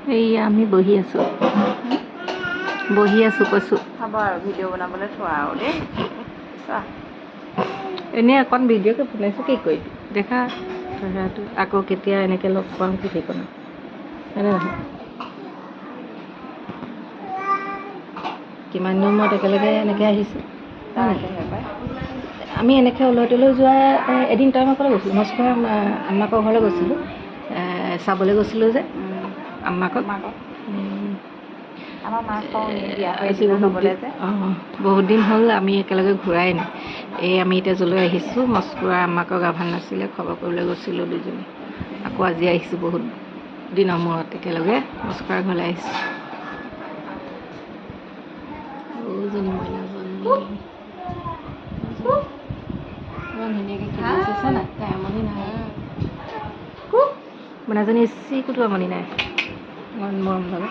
এই আমি বহি আছোঁ কৈছোঁ হ'ব আৰু ভিডিঅ' বনাবলৈ থোৱা আৰু দেই চোৱা এনেই অকণ ভিডিঅ'কে বনাইছোঁ কি কৰিবি দেখা ধৰাটো আকৌ কেতিয়া এনেকৈ লগ পাম কি ঠিকনা হয়নে নহয় কিমান দিনৰ মূৰত একেলগে এনেকৈ আহিছোঁ আমি এনেকৈ উলটিলৈ যোৱা এদিন তই আমাৰ ঘৰলৈ গৈছিলোঁ মস্কোৱা আম্মাকৰ ঘৰলৈ গৈছিলোঁ চাবলৈ গৈছিলোঁ যে আম্মাকক আমাৰ মাক বহুত দিন হ'ল আমি একেলগে ঘূৰাই নাই এই আমি এতিয়া যলৈ আহিছোঁ মস্কোৱা আম্মাকৰ গা ভাল নাছিলে খবৰ কৰিবলৈ গৈছিলোঁ দুজনী আকৌ আজি আহিছোঁ বহুত দিনৰ মূৰত একেলগে মস্কোৱাৰ ঘৰলৈ আহিছোঁ সৰুজনী মইনাজনী ইমান ধুনীয়াকৈ খেলি আছে চা নাই তাই আমনি নাই মইনাজনী চিকুটো আমনি নাই ইমান মৰম লাগে